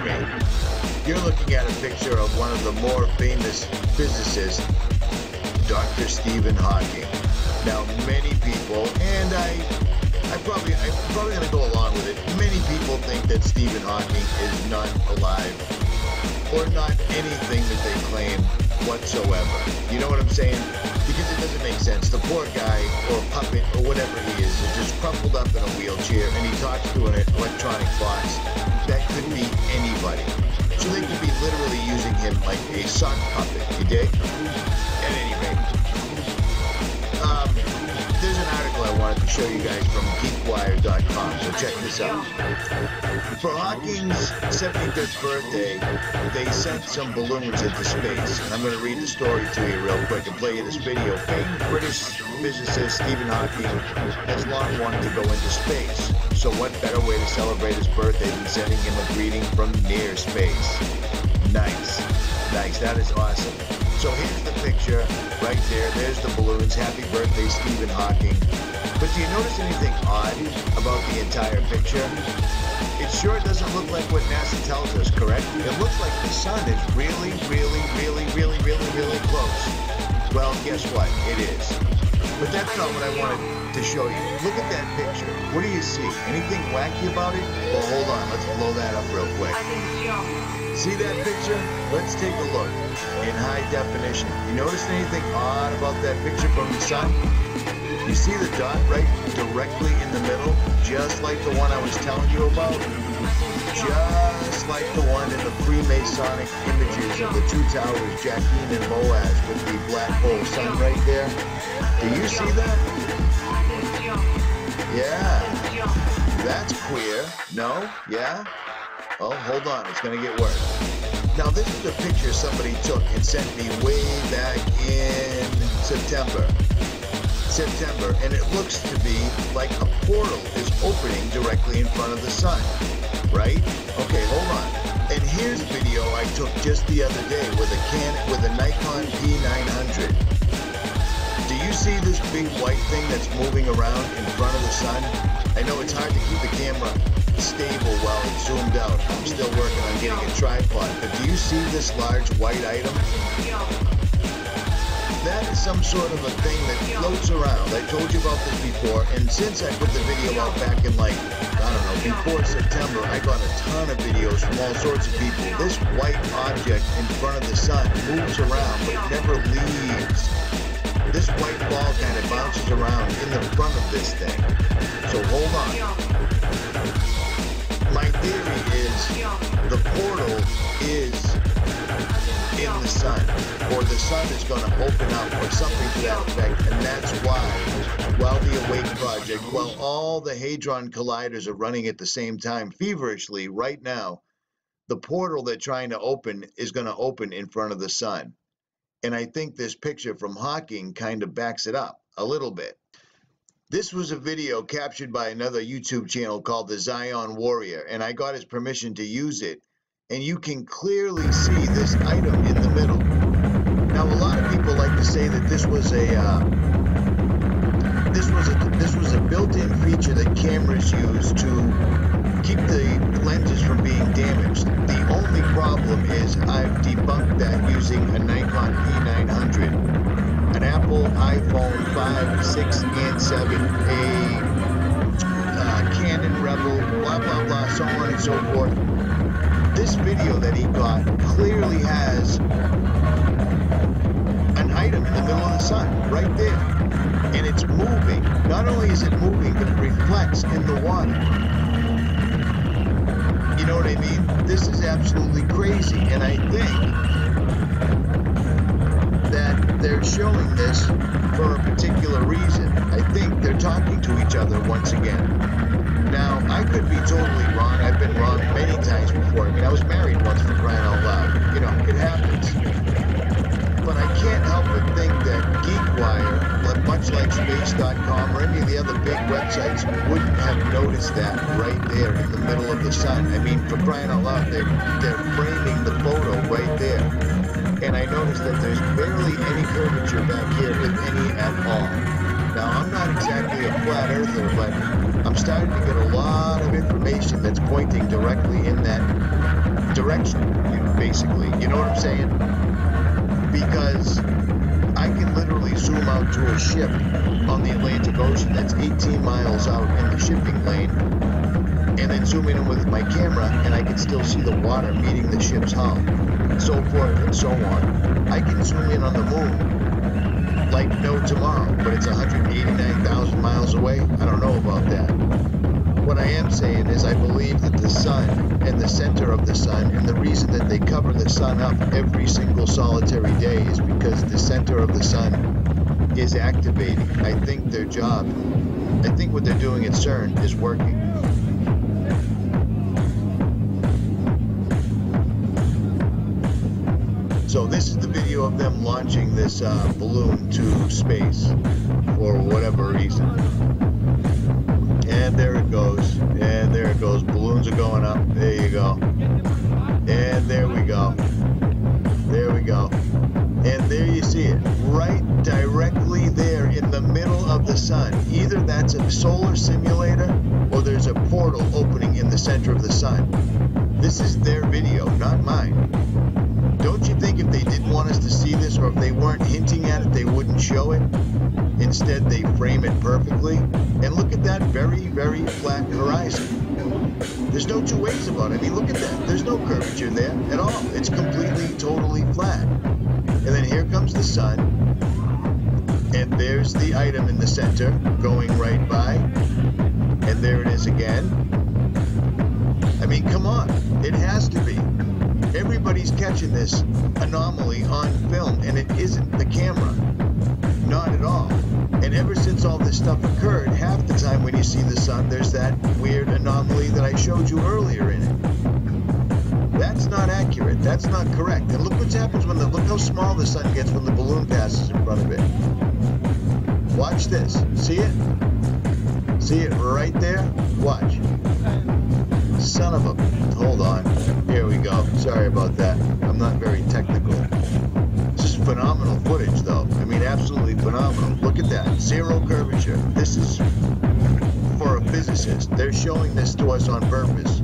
me, you're looking at a picture of one of the more famous physicists, Dr. Stephen Hawking. Now, many people, and I'm probably going to go along with it, many people think that Stephen Hawking is not alive or not anything that they claim whatsoever. You know what I'm saying? Because it doesn't make sense. The poor guy, or puppet, or whatever he is just crumpled up in a wheelchair, and he talks to an electronic box that could be anybody. So they could be literally using him like a sock puppet, you dig? At any rate, there's an article I wanted to show you guys from GeekWire.com, so check this out. For Hawking's 75th birthday, they sent some balloons into space. And I'm going to read the story to you real quick and play you this video. Famed British physicist Stephen Hawking has long wanted to go into space. So what better way to celebrate his birthday than sending him a greeting from near space? Nice. Nice. That is awesome. So here's the picture right there. There's the balloons. Happy birthday, Stephen Hawking. But do you notice anything odd about the entire picture? It sure doesn't look like what NASA tells us, correct? It looks like the sun is really, really, really, really, really, really close. Well, guess what? It is. But that's not what I wanted to show you. Look at that picture. What do you see? Anything wacky about it? Well, hold on. Let's blow that up real quick. See that picture? Let's take a look in high definition. You notice anything odd about that picture from the sun? You see the dot right directly in the middle? Just like the one I was telling you about? Just like the one in the Freemasonic images of the two towers, Jacqueline and Boaz, with the black hole sun right there. Do you see that? Yeah. That's queer. No? Yeah? Oh, hold on. It's going to get worse. Now, this is a picture somebody took and sent me way back in September, and it looks to be like a portal is opening directly in front of the sun, right? Okay, hold on. And here's a video I took just the other day with a Nikon P900. Do you see this big white thing that's moving around in front of the sun? I know it's hard to keep the camera stable while it's zoomed out. I'm still working on getting a tripod, but do you see this large white item? That is some sort of a thing that floats around. I told you about this before, and since I put the video out back in like, I don't know, before September, I got a ton of videos from all sorts of people. This white object in front of the sun moves around, but it never leaves. This white ball kind of bounces around in the front of this thing. So hold on. My theory is the portal is in the sun, or the sun is going to open up, or something to that effect, and that's why, while the Awake Project, while all the Hadron Colliders are running at the same time feverishly right now, the portal they're trying to open is going to open in front of the sun. And I think this picture from Hawking kind of backs it up a little bit. This was a video captured by another YouTube channel called the Zion Warrior, and I got his permission to use it. And you can clearly see this item in the middle. Now, a lot of people like to say that this was a built-in feature that cameras use to keep the lenses from being damaged. The only problem is I've debunked that using a Nikon P900, an Apple iPhone 5, 6, and 7, a Canon Rebel, blah, blah, blah, so on and so forth. This video that he got clearly has an item in the middle of the sun, right there. And it's moving. Not only is it moving, but it reflects in the water. You know what I mean? This is absolutely crazy. And I think that they're showing this for a particular reason. I think they're talking to each other once again. Now, I could be totally wrong. I've been wrong many times before. I mean, I was married once, for crying out loud. You know, it happens. But I can't help but think that GeekWire, much like Space.com or any of the other big websites, wouldn't have noticed that right there in the middle of the sun. I mean, for crying out loud, they're framing the photo right there. And I noticed that there's barely any curvature back here, if any at all. Now, I'm not exactly a flat earther, but I'm starting to get a lot of information that's pointing directly in that direction, basically. You know what I'm saying? Because I can literally zoom out to a ship on the Atlantic Ocean that's 18 miles out in the shipping lane, and then zoom in with my camera, and I can still see the water meeting the ship's hull, so forth and so on. I can zoom in on the moon like no tomorrow, but it's 189,000 miles away. I don't know about that. What I am saying is I believe that the sun and the center of the sun, and the reason that they cover the sun up every single solitary day is because the center of the sun is activating. I think their job, I think what they're doing at CERN is working. So this is the video of them launching this balloon to space for whatever reason. And there it goes. And there it goes. Balloons are going up. There you go. And there we go. There we go. And there you see it. Right directly there in the middle of the sun. Either that's a solar simulator or there's a portal opening in the center of the sun. This is their video, not mine. Don't you think if they didn't want us to see this, or if they weren't hinting at it, they wouldn't show it? Instead, they frame it perfectly. And look at that very, very flat horizon. There's no two ways about it. I mean, look at that. There's no curvature there at all. It's completely, totally flat. And then here comes the sun. And there's the item in the center going right by. And there it is again. I mean, come on. It has to be. Everybody's catching this anomaly on film, and it isn't the camera. Not at all. And ever since all this stuff occurred, half the time when you see the sun, there's that weird anomaly that I showed you earlier in it. That's not accurate. That's not correct. And look what happens when look how small the sun gets when the balloon passes in front of it. Watch this. See it? See it right there? Watch. Son of a... Hold on. Here we go. Sorry about that. I'm not very technical. This is phenomenal footage, though. I mean, absolutely phenomenal. Look at that. Zero curvature. This is for a physicist. They're showing this to us on purpose.